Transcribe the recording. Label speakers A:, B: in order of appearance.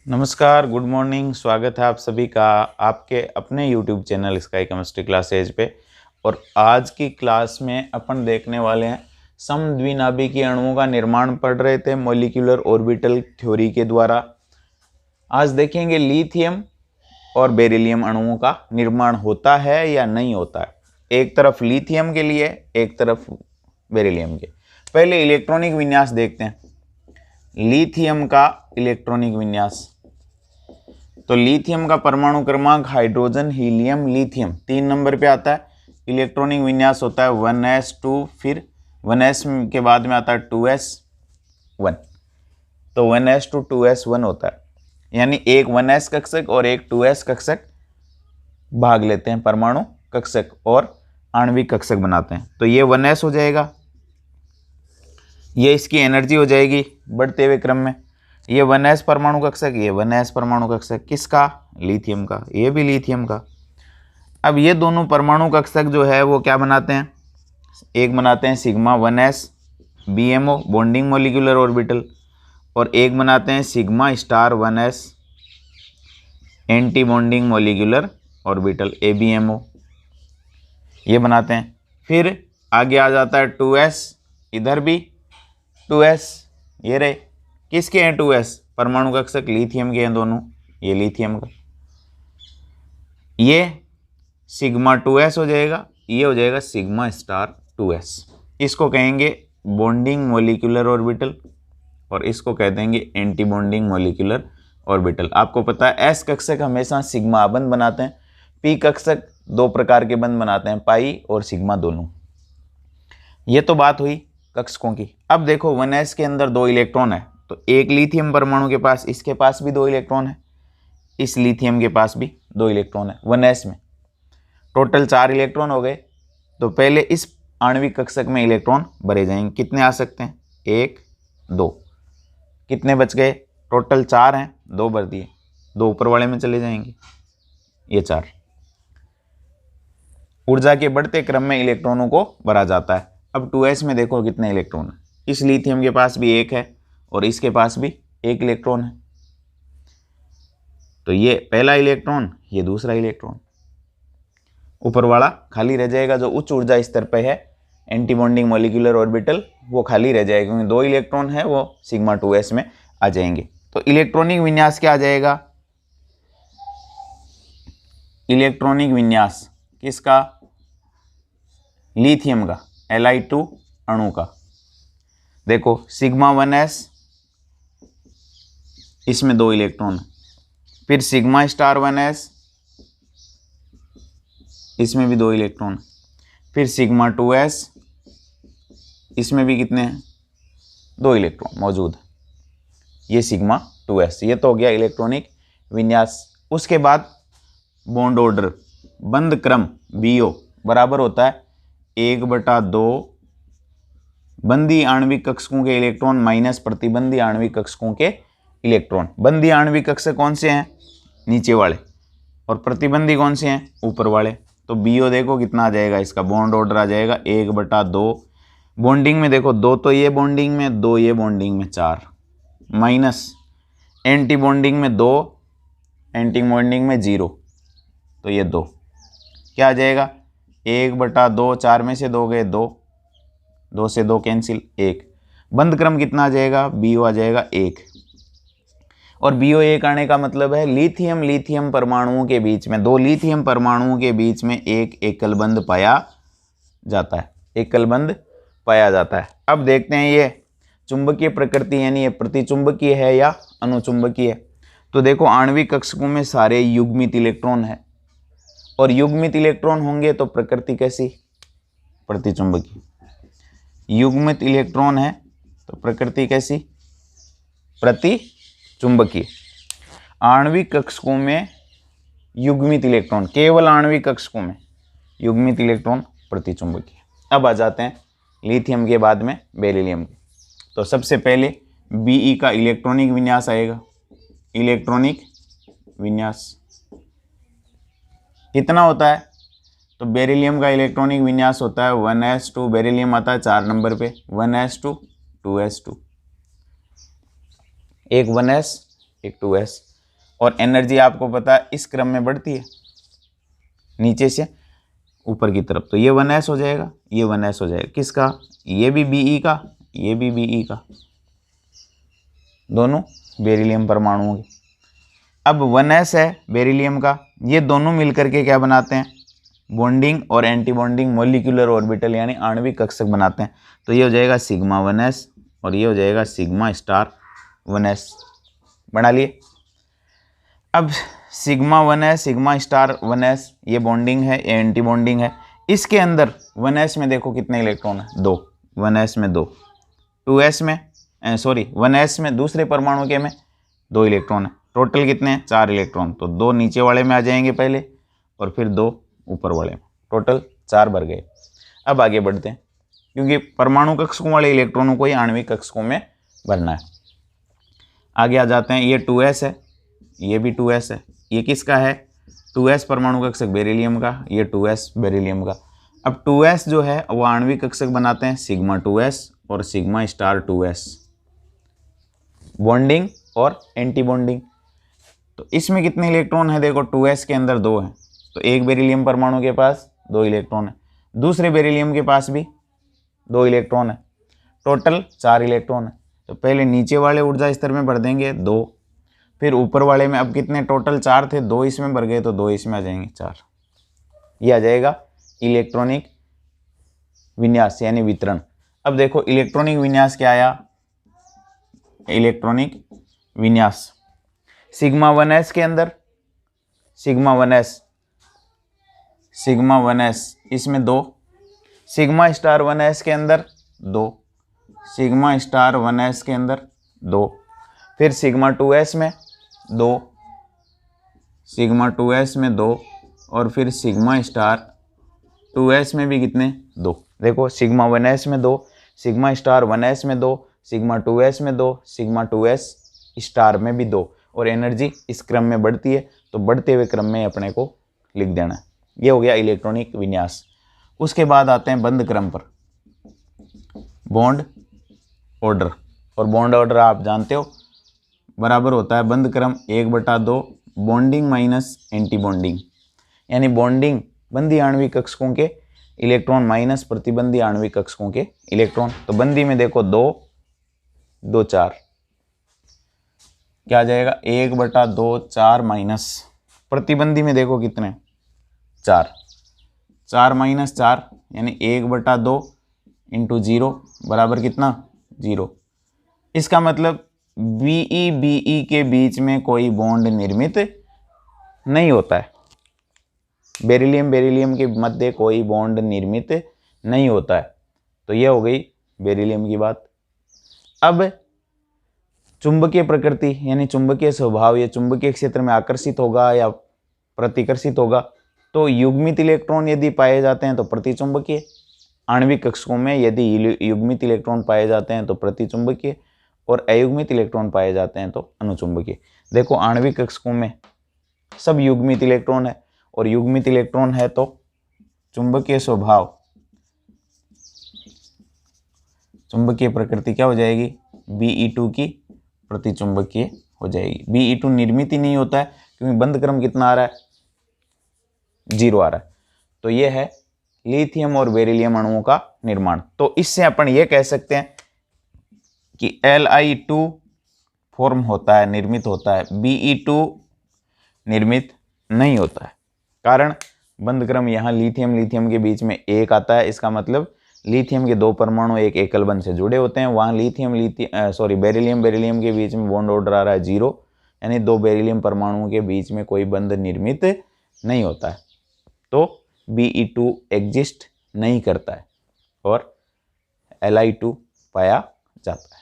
A: नमस्कार, good morning. स्वागत है आप सभी का आपके अपने YouTube channel sky chemistry classes पे। और आज की क्लास में अपन देखने वाले हैं समद्विनाभिकीय अणुओं का निर्माण पढ़ रहे थे मॉलिक्यूलर ऑर्बिटल थ्योरी के द्वारा। आज देखेंगे लिथियम और बेरिलियम अणुओं का निर्माण होता है या नहीं होता है, एक तरफ लिथियम के लिए एक तरफ बेरिलियम के। पहले इलेक्ट्रॉनिक विन्यास देखते हैं, लिथियम का इलेक्ट्रॉनिक विन्यास। तो लिथियम का परमाणु क्रमांक हाइड्रोजन हीलियम लिथियम 3 नंबर पे आता है। इलेक्ट्रॉनिक विन्यास होता है 1s2, फिर 1s के बाद में आता है 2s1। तो 1s2 2s1 होता है, यानी एक 1s कक्षक और एक 2s कक्षक भाग लेते हैं, परमाणु कक्षक और आणविक कक्षक बनाते हैं। तो ये 1s हो जाएगा, ये इसकी एनर्जी हो जाएगी बढ़ते हुए क्रम में। ये 1s परमाणु कक्षक, ये 1s परमाणु कक्षक, किसका? लिथियम का। ये भी लिथियम का। अब ये दोनों परमाणु कक्षक जो है वो क्या बनाते हैं? एक बनाते हैं sigma 1s BMO bonding molecular orbital, और एक बनाते हैं sigma star 1s anti bonding molecular orbital ABMO, ये बनाते हैं। फिर आगे आ जाता है 2s, इधर भी 2s, ये रहे। किसके हैं 2s? परमाणु कक्षक लिथियम के हैं दोनों, ये लिथियम का। ये सिग्मा 2s हो जाएगा, ये हो जाएगा सिग्मा स्टार 2s। इसको कहेंगे बॉन्डिंग मॉलिक्यूलर ऑर्बिटल और इसको कह देंगे एंटी बॉन्डिंग मॉलिक्यूलर ऑर्बिटल। आपको पता है s कक्षक हमेशा सिग्मा बंध बनाते हैं, p कक्षक 2 प्रकार के बंध बनाते हैं, पाई और सिग्मा दोनों। ये तो बात हुई कक्षकों की। अब देखो 1s के अंदर 2 इलेक्ट्रॉन है, तो एक लिथियम परमाणु के पास, इसके पास भी 2 इलेक्ट्रॉन है, इस लिथियम के पास भी 2 इलेक्ट्रॉन है 1s में। टोटल 4 इलेक्ट्रॉन हो गए। तो पहले इस आणविक कक्षक में इलेक्ट्रॉन भरे जाएंगे। कितने आ सकते हैं? 1 2। कितने बच गए? टोटल 4 हैं, 2 भर दिए, 2 ऊपर वाले में चले जाएंगे, ये 4। ऊर्जा के बढ़ते क्रम में इलेक्ट्रॉनों को भरा जाता है। अब 2s में देखो कितने इलेक्ट्रॉन है। इस लिथियम के पास भी 1 है और इसके पास भी 1 इलेक्ट्रॉन है। तो ये पहला इलेक्ट्रॉन, ये दूसरा इलेक्ट्रॉन। ऊपर वाला खाली रह जाएगा, जो उच्च ऊर्जा स्तर पे है एंटी बॉन्डिंग मॉलिक्यूलर ऑर्बिटल, वो खाली रह जाएगा क्योंकि 2 इलेक्ट्रॉन है, वो सिग्मा 2s में आ जाएंगे। तो इलेक्ट्रॉनिक विन्यास क्या आ जाएगा? इलेक्ट्रॉनिक विन्यास किसका? लिथियम का, Li2 अणु का। देखो सिग्मा 1s, इसमें 2 इलेक्ट्रॉन, फिर सिग्मा स्टार 1s, इसमें भी 2 इलेक्ट्रॉन, फिर सिग्मा 2s, इसमें भी कितने हैं? 2 इलेक्ट्रॉन मौजूद है, ये सिग्मा 2s। ये तो हो गया इलेक्ट्रॉनिक विन्यास। उसके बाद बॉन्ड ऑर्डर, बंध क्रम BO बराबर होता है 1/2 बंदी आणविक कक्षकों के इलेक्ट्रॉन माइनस प्रतिबंधी आणविक कक्षकों के इलेक्ट्रॉन। बंदी आणविक कक्षक कौन से हैं? नीचे वाले, और प्रतिबंधी कौन से हैं? ऊपर वाले। तो BO देखो कितना आ जाएगा, इसका बॉन्ड ऑर्डर आ जाएगा 1/2। बॉन्डिंग में देखो 2 तो ये बॉन्डिंग में, 2 ये बॉन्डिंग में, 4 माइनस एंटी बॉन्डिंग में 2, एंटी बॉन्डिंग में 0, तो ये 2 क्या आ जाएगा? 1/2, 4 में से 2 गए 2, 2 से 2 कैंसिल, 1। बंध क्रम कितना आ जाएगा? BO आ जाएगा 1। और BO 1 आने का मतलब है लिथियम परमाणुओं के बीच में, 2 लिथियम परमाणुओं के बीच में एक एकल बंध पाया जाता है, एकल बंध पाया जाता है। अब देखते हैं ये चुंबकीय प्रकृति, यानी ये प्रतिचुंबकीय है या अनुचुंबकीय। तो देखो आणविक कक्षकों में सारे युग्मित इलेक्ट्रॉन है, और युग्मित इलेक्ट्रॉन होंगे तो प्रकृति कैसी? प्रतिचुंबकीय। युग्मित इलेक्ट्रॉन है तो प्रकृति कैसी? प्रतिचुंबकीय। आणविक कक्षकों में युग्मित इलेक्ट्रॉन, केवल आणविक कक्षकों में युग्मित इलेक्ट्रॉन प्रतिचुंबकीय। अब आ जाते हैं लिथियम के बाद में बेरिलियम के। तो सबसे पहले Be का इलेक्ट्रॉनिक विन्यास आएगा। इलेक्ट्रॉनिक विन्यास कितना होता है? तो बेरिलियम का इलेक्ट्रॉनिक विन्यास होता है 1s2, बेरिलियम आता है 4 नंबर पे, 1s2 2s2, एक 1s एक 2s। और एनर्जी आपको पता है इस क्रम में बढ़ती है नीचे से ऊपर की तरफ, तो ये 1s हो जाएगा, ये 1s हो जाएगा। किसका? ये भी Be का, ये भी Be का, दोनों बेरिलियम परमाणुओं के। अब 1s है बेरिलियम का, ये दोनों मिलकर के क्या बनाते हैं? बॉन्डिंग और एंटी बॉन्डिंग मॉलिक्यूलर ऑर्बिटल यानी आणविक कक्षक बनाते हैं। तो ये हो जाएगा सिग्मा 1s और ये हो जाएगा सिग्मा स्टार 1s। बना लिए। अब sigma 1s sigma star 1s ये बॉन्डिंग है, ये एंटी बॉन्डिंग है। इसके अंदर 1s में देखो कितने इलेक्ट्रॉन है? 2। 1s में 2, 2s में 1s में दूसरे परमाणु के में 2 इलेक्ट्रॉन है। टोटल कितने हैं? 4 इलेक्ट्रॉन। तो 2 नीचे वाले में आ जाएंगे पहले और फिर 2 ऊपर वाले में, टोटल 4 भर गए। अब आगे बढ़ते हैं, क्योंकि परमाणु कक्षकों वाले इलेक्ट्रॉनों को ही आणविक कक्षकों में भरना है। आगे आ जाते हैं, ये 2s है, ये भी 2s है। ये किसका है? 2s परमाणु कक्षक बेरिलियम का, ये 2s बेरिलियम का। अब 2s जो है वो आणविक कक्षक बनाते हैं सिग्मा 2s और सिग्मा स्टार 2s, बॉन्डिंग और एंटी बॉन्डिंग। तो इसमें कितने इलेक्ट्रॉन है? देखो 2s के अंदर 2 हैं, तो एक बेरिलियम परमाणु के पास 2 इलेक्ट्रॉन है, दूसरे बेरिलियम के पास भी 2 इलेक्ट्रॉन है, टोटल 4 इलेक्ट्रॉन है। तो पहले नीचे वाले ऊर्जा स्तर में भर देंगे 2, फिर ऊपर वाले में अब कितने? टोटल 4 थे, 2 इसमें भर गए तो 2 इसमें आ जाएंगे 4। ये आ जाएगा इलेक्ट्रॉनिक विन्यास यानी वितरण। अब देखो इलेक्ट्रॉनिक विन्यास क्या आया? इलेक्ट्रॉनिक विन्यास सिग्मा 1s के अंदर सिग्मा 1s इसमें 2, सिग्मा स्टार 1s के अंदर 2, सिग्मा स्टार 1s के अंदर 2, फिर सिग्मा 2s में 2, सिग्मा 2s में 2 और फिर सिग्मा स्टार 2s में भी कितने? 2। देखो सिग्मा 1s में 2, सिग्मा स्टार 1s में 2, सिग्मा 2s में 2, सिग्मा 2s स्टार में भी 2, और एनर्जी इस क्रम में बढ़ती है, तो बढ़ते हुए क्रम में अपने को लिख देना है। ये हो गया इलेक्ट्रॉनिक विन्यास। उसके बाद आते हैं बंद क्रम पर, बॉन्ड ऑर्डर। और बॉन्ड ऑर्डर आप जानते हो बराबर होता है बंद क्रम 1/2 बॉन्डिंग माइनस एंटी बॉन्डिंग, यानी बॉन्डिंग बंदी आणविक कक्षकों के इलेक्ट्रॉन माइनस प्रतिबंधी आणविक कक्षकों के इलेक्ट्रॉन। तो बंदी में देखो 2, 2 4, क्या आ जाएगा? 1/2 4 माइनस, प्रतिबंधी में देखो कितने? 4, 4 माइनस 4 यानी 1/2 इंटू 0 बराबर कितना? 0। इसका मतलब BE के बीच में कोई बॉन्ड निर्मित नहीं होता है, बेरिलियम के मध्य कोई बॉन्ड निर्मित नहीं होता है। तो ये हो गई बेरिलियम की बात। अब चुंबकीय प्रकृति यानी चुंबकीय स्वभाव, या चुंबकीय क्षेत्र में आकर्षित होगा या प्रतिकर्षित होगा। तो युग्मित इलेक्ट्रॉन यदि पाए जाते हैं तो प्रतिचुंबकीय, आणविक कक्षकों में यदि युग्मित इलेक्ट्रॉन पाए जाते हैं तो प्रतिचुंबकीय, और अयुग्मित इलेक्ट्रॉन पाए जाते हैं तो अनुचुंबकीय। देखो आणविक कक्षकों में सब युग्मित इलेक्ट्रॉन है, और युग्मित इलेक्ट्रॉन है तो चुंबकीय स्वभाव, चुंबकीय प्रकृति क्या हो जाएगी? Be2 की प्रतिचुंबकीय हो जाएगी। Be2 निर्मित ही नहीं होता है, क्योंकि बंद क्रम कितना आ रहा है? 0 आ रहा है। तो ये है लिथियम और बेरिलियम अणुओं का निर्माण। तो इससे अपन ये कह सकते हैं कि Li2 फॉर्म होता है, निर्मित होता है, Be2 निर्मित नहीं होता है। कारण बंद क्रम यहाँ लिथियम के बीच में 1 आता है, इसका मतलब लिथियम के 2 परमाणु एक एकल बंध से जुड़े होते हैं। वहाँ बेरिलियम के बीच में बॉन्ड ऑर्डर आ रहा है 0, यानी 2 बेरिलियम परमाणुओं के बीच में कोई बंध निर्मित नहीं होता है। तो Be2 एग्जिस्ट नहीं करता है और Li2 पाया जाता है।